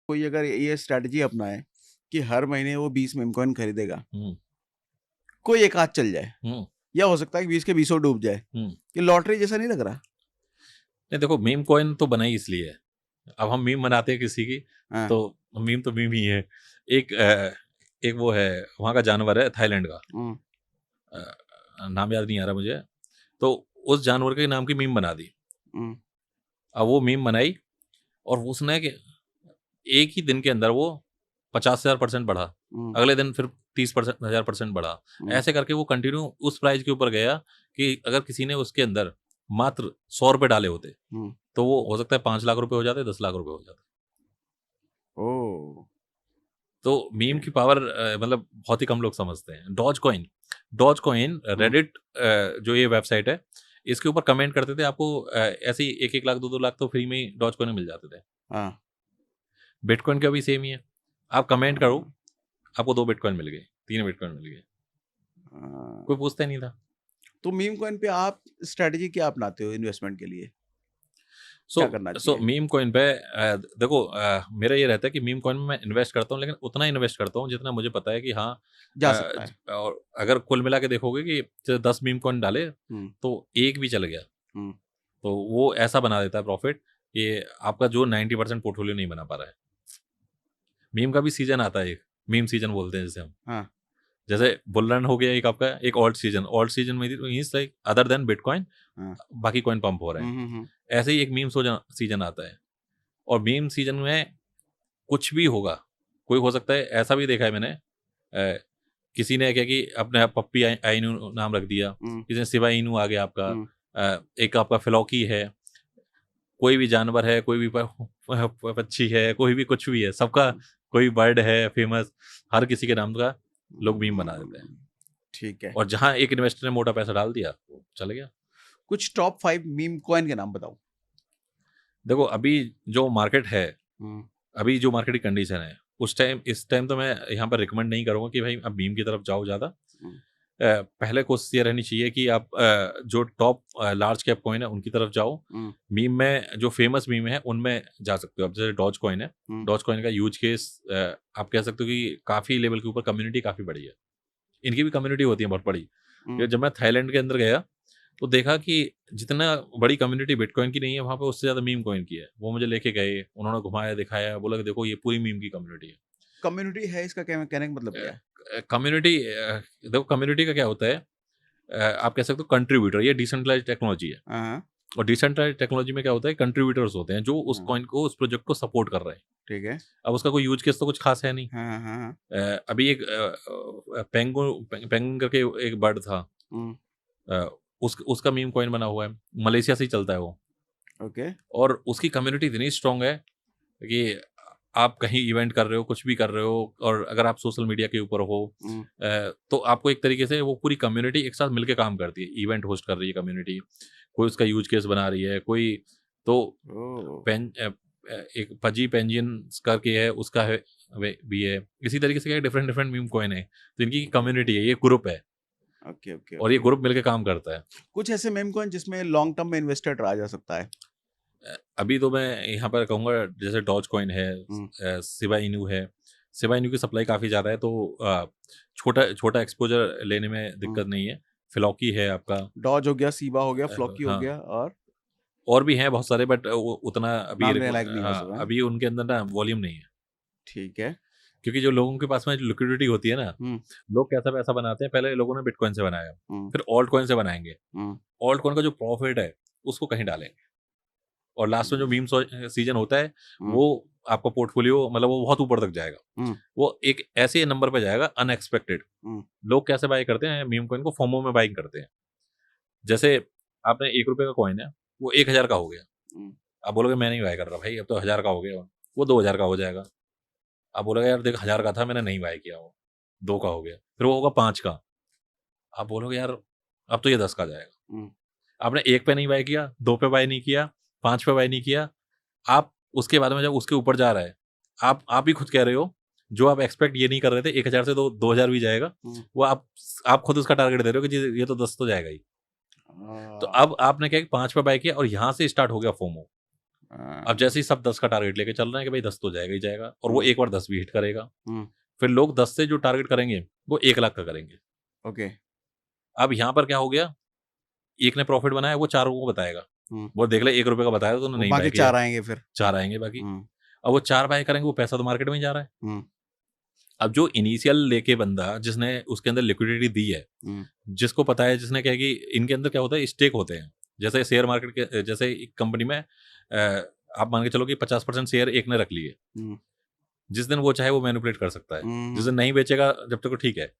कोई अगर ये स्ट्रैटेजी अपनाए कि हर महीने वो 20 मेम कॉइन खरीदेगा, हुँ, कोई एक आध चल जाए हुँ, या हो सकता है कि 20 के 20 डूब जाए, हुँ। ये लॉटरी जैसा नहीं लग रहा? नहीं देखो, मीम कॉइन तो बना ही इसलिए है। अब हम मीम बनाते हैं किसी की, हाँ। तो मीम ही है। एक एक वो है, वहाँ का जानवर है थाईलैंड का, हुँ, नाम याद नहीं आ रहा मुझे। तो उस जानवर के नाम की मीम बना दी। हुँ, अब वो मीम बनाई और उसने कि एक ही दिन के अंदर वो 50,000% बढ़ा। हुँ, अगले दिन फिर 30,000% बढ़ा। हुँ, ऐसे करके वो कंटिन्यू उस प्राइस के ऊपर गया कि अगर किसी ने उसके अंदर मात्र ₹100 डाले होते, हुँ। तो वो हो सकता है ₹5,00,000 हो जाते, ₹10,00,000 हो जाते। ओह! तो मीम ओके। की पावर मतलब बहुत ही कम लोग समझते हैं। डॉज कॉइन हुँ, रेडिट जो ये वेबसाइट है, इसके ऊपर कमेंट करते थे, आपको ऐसे ही 1-1 लाख, 2-2 लाख तो फ्री में ही डॉज कॉइन मिल जाते थे। हाँ, बिटकॉइन का भी सेम ही है। आप कमेंट करो, हाँ, आपको 2 बिटकॉइन मिल गए, 3 बिटकॉइन मिल गए। हाँ। कोई पूछता ही नहीं था। तो मीम कॉइन पे आप स्ट्रैटेजी क्या अपनाते हो इन्वेस्टमेंट के लिए? सो क्या करना सो चाहिए? मीम कॉइन पे देखो, मेरा ये रहता है कि मीम कॉइन में मैं इन्वेस्ट करता हूँ, लेकिन उतना इन्वेस्ट करता हूँ जितना मुझे पता है कि हाँ, जा सकता है। और अगर कुल मिला के देखोगे कि 10 मीम कॉइन डाले, हुँ, तो एक भी चल गया, हुँ, तो वो ऐसा बना देता है प्रॉफिट कि आपका जो 90% पोर्टफोलियो नहीं बना पा रहा है। मीम का भी सीजन आता है एक, मीम सीजन बोलते हैं जिसे हम। हाँ, जैसे बुल रन हो गया एक आपका, एक ऑल्ट सीजन में means like other than bitcoin, हाँ। बाकी कॉइन पंप हो रहे हुँ, हैं। हुँ, हुँ, ऐसे ही एक मीम सीजन आता है, और मीम सीजन में कुछ भी होगा। कोई हो सकता है, ऐसा भी देखा है मैंने, किसी ने क्या कि अपने आप पप्पी आइनू नाम रख दिया, हुँ, किसी ने शिबा इनू आ गया आपका, हुँ, एक आपका फ्लॉकी है, कोई भी जानवर है, कोई भी पक्षी है, कोई भी कुछ भी है, सबका हुँ, कोई बर्ड है फेमस, हर किसी के नाम का लोग मीम बना देते हैं। हुँ। ठीक है। और जहाँ एक इन्वेस्टर ने मोटा पैसा डाल दिया, वो चल गया। कुछ टॉप 5 मीम कॉइन के नाम बताओ? देखो अभी जो मार्केट है, हुँ, अभी जो मार्केट की कंडीशन है, इस टाइम तो मैं यहाँ पर रिकमेंड नहीं करूँगा कि भाई आप मीम की तरफ जाओ ज़्यादा। हुँ, पहले कोशिश ये रहनी चाहिए कि आप जो टॉप लार्ज कैप कॉइन है उनकी तरफ जाओ। हुँ, मीम में जो फेमस मीम है उनमें जा सकते हो। अब जैसे डॉज कॉइन है, हुँ, डॉज कॉइन का यूज केस आप कह सकते हो कि काफ़ी लेवल के ऊपर कम्युनिटी काफ़ी बड़ी है। इनकी भी कम्युनिटी होती है बहुत बड़ी। ये हुँ। जब मैं थाईलैंड के अंदर गया, तो देखा कि जितना बड़ी कम्युनिटी बिटकॉइन की नहीं है, वहाँ पे उससे ज़्यादा मीम कॉइन की है। वो मुझे लेके गए, उन्होंने घुमाया, दिखाया, बोला कि देखो ये पूरी मीम की कम्युनिटी है। कम्युनिटी है इसका कहने का मतलब क्या है? कम्युनिटी देखो कम्युनिटी का क्या होता है, आप कह सकते हो कंट्रीब्यूटर, ये डिसेंट्रलाइज्ड टेक्नोलॉजी है। हाँ, हाँ, और डिसेंट्रलाइज्ड टेक्नोलॉजी में क्या होता है, कंट्रीब्यूटर्स होते हैं जो उस हाँ, कॉइन को, उस प्रोजेक्ट को सपोर्ट कर रहे हैं। ठीक है। अब उसका कोई यूज केस तो कुछ खास है नहीं। हाँ, हाँ, हाँ, हाँ। अभी एक पेंगुइन करके एक बर्ड था, हुँ, अ, उसका मीम कॉइन बना हुआ है, मलेशिया से ही चलता है वो। ओके। और उसकी कम्युनिटी इतनी स्ट्रांग है कि आप कहीं इवेंट कर रहे हो, कुछ भी कर रहे हो, और अगर आप सोशल मीडिया के ऊपर हो, हुँ, तो आपको एक तरीके से वो पूरी कम्युनिटी एक साथ मिलके काम करती है। इवेंट होस्ट कर रही है कम्युनिटी, कोई उसका यूज़ केस बना रही है, कोई तो ओह! एक फजी पेंजियंस करके है, उसका है वे भी है। इसी तरीके से क्या डिफरेंट डिफरेंट मीम कॉइन है। तो इनकी ओके, कम्युनिटी है, ये ग्रुप है, ओके, ओके, और ये ओके। ग्रुप मिलके काम करता है। कुछ ऐसे मीम कॉइन जिसमें लॉन्ग टर्म में इन्वेस्टर आ जा सकता है? अभी तो मैं यहाँ पर कहूँगा, जैसे डॉज कॉइन है, हुँ, शिबा इनू है। शिबा इनू की सप्लाई काफ़ी ज़्यादा है, तो छोटा छोटा एक्सपोज़र लेने में हुँ। दिक्कत नहीं है। फ्लॉकी है आपका, डॉज हो गया, सीबा हो गया, फ्लॉकी हो हाँ, गया और और भी हैं बहुत सारे, बट वो उतना अभी नाम लेने लायक नहीं है वो सब, हैं? अभी उनके अंदर ना वॉल्यूम नहीं है। ठीक है। क्योंकि जो लोगों के पास में जो लिक्विडिटी होती है ना, हुँ, लोग कैसा पैसा बनाते हैं, पहले लोगों ने बिटकॉइन से बनाया, हुँ, फिर ऑल्ट कॉइन से बनाएँगे। हुँ, ऑल्ट कॉइन का जो प्रॉफिट है, उसको कहीं डालेंगे, और लास्ट में जो हुँ, मीम सीज़न होता है, हुँ, वो आपका पोर्टफोलियो मतलब वो बहुत ऊपर तक जाएगा। हुँ, वो एक ऐसे नंबर पे जाएगा अनएक्सपेक्टेड। हुँ, लोग कैसे बाय करते हैं मीम कॉइन को, फोमो में बाइंग करते हैं। जैसे आपने ₹1 का कॉइन है, वो 1000 का हो गया। हुँ, आप बोलोगे मैं नहीं बाय कर रहा भाई, अब तो 1000 का हो गया, वो 2000 का हो जाएगा। आप बोलोगे यार देख 1000 का था, मैंने नहीं बाय किया, वो 2 का हो गया, फिर वो होगा 5 का। आप बोलोगे यार अब तो ये 10 का जाएगा। हुँ, आपने 1 पे नहीं बाय किया, 2 पे बाय नहीं किया, 5 पे बाय नहीं किया, आप उसके बाद में जब उसके ऊपर जा रहा है, आप ही खुद कह रहे हो, जो आप एक्सपेक्ट ये नहीं कर रहे थे 1000 से तो 2000 भी जाएगा, हुँ। वो आप खुद उसका टारगेट दे रहे हो कि जी ये तो 10 तो जाएगा ही। तो अ, अब आपने क्या है कि 5 पे बाय किया और यहाँ से स्टार्ट हो गया फोमो। अब जैसे ही सब 10 का टारगेट लेके चल रहे हैं कि भाई 10 तो जाएगा ही जाएगा, और वो एक बार 10 भी हिट करेगा। फिर लोग 10 से जो टारगेट करेंगे वो 1 लाख का करेंगे। ओके। अब यहाँ पर क्या हो गया, एक ने प्रॉफिट बनाया वो 4 को बताएगा, वो देख ले 1 रुपए का बताया तो उन्होंने नहीं बाकी बाय किया, 4 आएंगे फिर। 4 आएंगे बाकी। अब वो 4 बाय करेंगे, वो पैसा तो मार्केट में ही जा रहा है। अब जो इनिशियल लेके बंदा जिसने उसके अंदर लिक्विडिटी दी है, जिसको पता है, जिसने क्या है कि इनके अंदर क्या होता है, स्टेक होते हैं। जैसे शेयर मार्केट के, जैसे एक कंपनी में आप मान के चलो कि 50% शेयर एक ने रख लिए, जिस दिन वो चाहे वो मैनिपुलेट कर सकता है, जिस दिन नहीं बेचेगा जब तक वो ठीक है।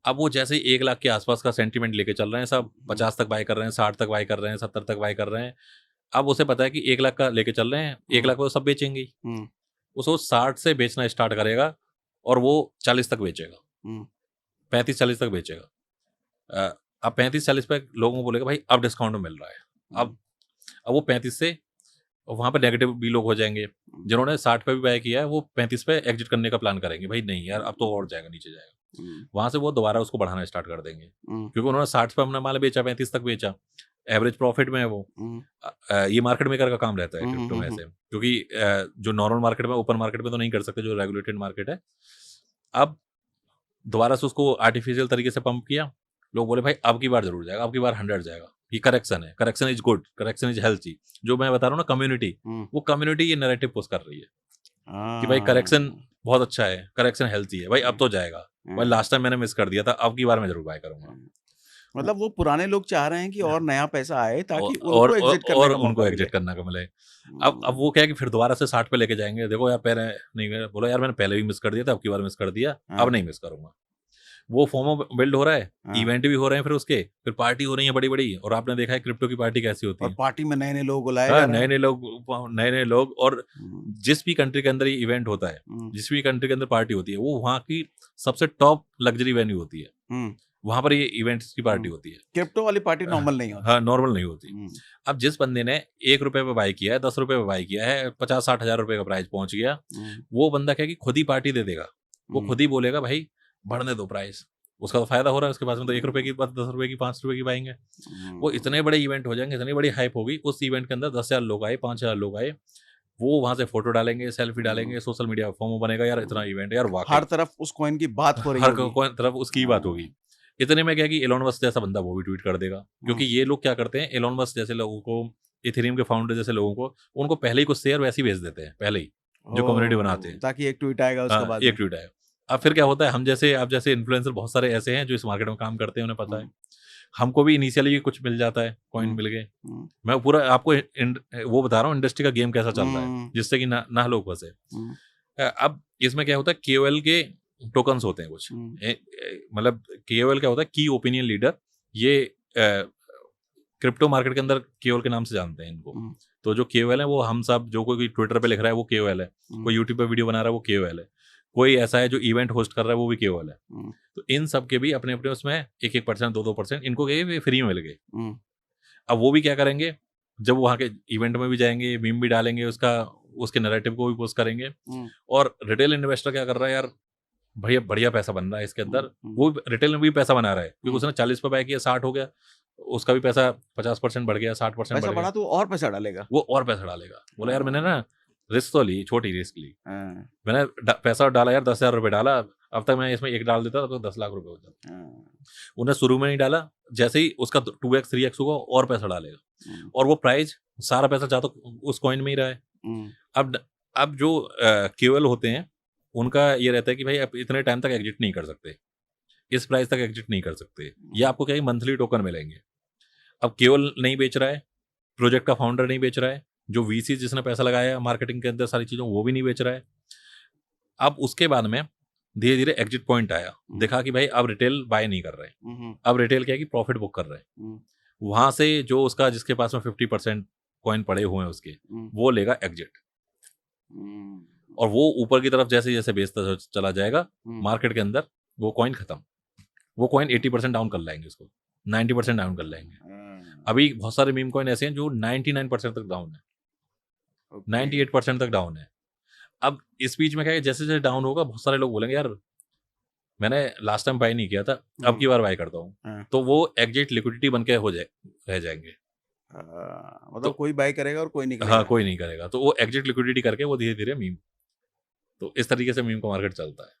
अब वो जैसे ही 1 लाख के आसपास का सेंटीमेंट लेके चल रहे हैं, सब 50 तक बाय कर रहे हैं, 60 तक बाय कर रहे हैं, 70 तक बाय कर रहे हैं। अब उसे पता है कि 1 लाख का लेके चल रहे हैं, 1 लाख को सब बेचेंगे। उसको 60 से बेचना स्टार्ट करेगा और वो 40 तक बेचेगा, 35-40 तक बेचेगा। अब 35-40 पे लोगों को बोलेगा भाई अब डिस्काउंट में मिल रहा है। अब वो 35 से वहां पे नेगेटिव भी लोग हो जाएंगे, जिन्होंने 60 पे भी बाय किया है वो 35 पे एग्जिट करने का प्लान करेंगे, भाई नहीं यार अब तो और जाएगा, नीचे जाएगा। वहां से वो दोबारा उसको बढ़ाना स्टार्ट कर देंगे, क्योंकि उन्होंने 60 पे अपना माल बेचा, 35 तक बेचा, एवरेज प्रॉफिट में है वो। ये मार्केट मेकर का काम रहता है क्रिप्टो में ऐसे, क्योंकि जो नॉर्मल मार्केट में, ओपन मार्केट में तो नहीं कर सकते, जो रेगुलेटेड मार्केट है। अब दोबारा से उसको आर्टिफिशियल तरीके से पंप किया, लोग बोले भाई अब की बार जरूर जाएगा, अब की बार 100 जाएगा, ये करेक्शन है, correction is good, correction is healthy. जो मैं बता रहा हूँ ना, कम्युनिटी, वो कम्युनिटी ये नैरेटिव पुश कर रही है कि भाई करेक्शन बहुत अच्छा है, करेक्शन हेल्थी है, भाई अब तो जाएगा, भाई लास्ट टाइम मैंने मिस कर दिया था, अब की बार मैं जरूर बाय करूंगा। मतलब वो पुराने लोग चाह रहे हैं कि और नया पैसा आए ताकि और उनको एग्जिट करने और का मौका उनको मिले। एग्जिट करने का मिले। अब वो क्या है कि फिर दोबारा से 60 पे लेके जाएंगे, देखो यार पहले नहीं, बोलो यार मैंने पहले भी मिस कर दिया था, अब की बार मिस कर दिया, अब नहीं मिस करूंगा। वो फॉर्मो बिल्ड हो रहा है, इवेंट भी हो रहे हैं, फिर उसके फिर पार्टी हो रही है बड़ी बड़ी, और आपने देखा है क्रिप्टो की पार्टी कैसी होती है, और पार्टी में नए नए लोग बुलाए जा रहे हैं, नए नए लोग। और जिस भी कंट्री के अंदर ये इवेंट होता है, जिस भी कंट्री के अंदर पार्टी होती है, वो वहाँ की सबसे टॉप लग्जरी वेन्यू होती है, वहां पर ये इवेंट्स की पार्टी होती है। क्रिप्टो वाली पार्टी नॉर्मल नहीं होती। हाँ, नॉर्मल नहीं होती। अब जिस बंदे ने 1 रुपए पे बाय किया है, 10 रुपए पे बाय किया है, 50-60 हजार रुपए का प्राइस पहुंच गया, वो बंदा क्या कि खुद ही पार्टी दे देगा, वो खुद ही बोलेगा भाई बढ़ने दो प्राइस, उसका तो फायदा हो रहा है, उसके पास में तो 1 रुपए की बात 10 रुपए की 5 रुपए की पाएंगे। वो इतने बड़े इवेंट हो जाएंगे, इतनी बड़ी हाइप होगी, उस इवेंट के अंदर 10,000 लोग आए, 5,000 लोग आए, वो वहां से फोटो डालेंगे, सेल्फी डालेंगे, सोशल मीडिया फॉर्म बनेगा, यार इतना इवेंट, यार वाकई हर तरफ उस कॉइन की बात हो रही हर होगी, तरफ उसकी बात होगी। इतने में क्या कि एलोन मस्क जैसा बंदा वो भी ट्वीट कर देगा, क्योंकि ये लोग क्या करते हैं, एलोन मस्क जैसे लोगों को, इथेरियम के फाउंडर जैसे लोगों को, उनको पहले ही कुछ शेयर वैसे ही भेज देते हैं, पहले ही जो कम्युनिटी बनाते हैं, ताकि एक ट्वीट आएगा उसके बाद एक ट्वीट आएगा। अब फिर क्या होता है, हम जैसे आप जैसे इन्फ्लुएंसर बहुत सारे ऐसे हैं जो इस मार्केट में काम करते हैं, उन्हें पता है, हमको भी इनिशियली कुछ मिल जाता है, कॉइन मिल गए। मैं पूरा आपको वो बता रहा हूँ इंडस्ट्री का गेम कैसा चल रहा है, जिससे कि ना लोग फंसे। अब इसमें क्या होता है, KOL के टोकन्स होते हैं कुछ, मतलब KOL क्या होता है, की ओपिनियन लीडर। ये क्रिप्टो मार्केट के अंदर KOL के नाम से जानते हैं इनको। तो जो KOL है वो हम सब, जो कोई ट्विटर पे लिख रहा है वो KOL है, कोई यूट्यूब पे वीडियो बना रहा है वो KOL है, कोई ऐसा है जो इवेंट होस्ट कर रहा है वो भी KOL है। तो इन सब के भी अपने अपने उसमें 1-1%, 2-2% इनको फ्री में मिल गए। अब वो भी क्या करेंगे, जब वहाँ के इवेंट में भी जाएंगे, मीम भी डालेंगे, उसके नैरेटिव को भी पोस्ट करेंगे। और रिटेल इन्वेस्टर क्या कर रहा है, यार भैया बढ़िया पैसा बन रहा है इसके अंदर, वो रिटेल में भी पैसा बना रहा है, क्योंकि उसने 40 पे बाय किया, 60 हो गया, उसका भी पैसा 50% बढ़ गया, 60% बढ़ गया, तो और पैसा डालेगा, वो और पैसा डालेगा। बोला यार मैंने ना रिस्क तो ली, छोटी रिस्क ली, मैंने पैसा डाला यार, 10,000 रुपए डाला, अब तक मैं इसमें एक डाल देता तो 10 लाख रुपए हो जाता। उन्हें शुरू में नहीं डाला, जैसे ही उसका 2x 3x होगा और पैसा डालेगा, और वो प्राइस सारा पैसा चाहता उस कॉइन में ही रहा है। अब जो KOL होते हैं उनका ये रहता है कि भाई आप इतने टाइम तक एग्जिट नहीं कर सकते, इस प्राइस तक एग्जिट नहीं कर सकते, ये आपको क्या मंथली टोकन मिलेंगे। अब KOL नहीं बेच रहा है, प्रोजेक्ट का फाउंडर नहीं बेच रहा है, जो VC जिसने पैसा लगाया मार्केटिंग के अंदर सारी चीजों, वो भी नहीं बेच रहा है। अब उसके बाद में धीरे धीरे एग्जिट पॉइंट आया, देखा कि भाई अब रिटेल बाय नहीं कर रहे, अब रिटेल क्या है कि प्रॉफिट बुक कर रहे हैं, वहां से जो उसका जिसके पास में 50% कॉइन पड़े हुए हैं उसके, वो लेगा एग्जिट, और वो ऊपर की तरफ जैसे जैसे बेचता चला जाएगा मार्केट के अंदर, वो कॉइन खत्म, वो कॉइन 80% डाउन कर लाएंगे, उसको 90% डाउन कर लाएंगे। अभी बहुत सारे मीम कॉइन ऐसे हैं जो 99% तक डाउन है, 98% तक डाउन है। अब इस बीच में क्या है, जैसे जैसे डाउन होगा बहुत सारे लोग बोलेंगे यार मैंने लास्ट टाइम बाय नहीं किया था, अब की बार बाय करता हूँ, तो वो एग्जिट लिक्विडिटी बन के रह जाएंगे। मतलब तो कोई बाय करेगा और कोई नहीं हाँ, करेगा। कोई नहीं करेगा। तो वो एग्ज़िट लिक्विडिटी करके वो धीरे-धीरे मीम, तो इस तरीके से मीम का मार्केट चलता है।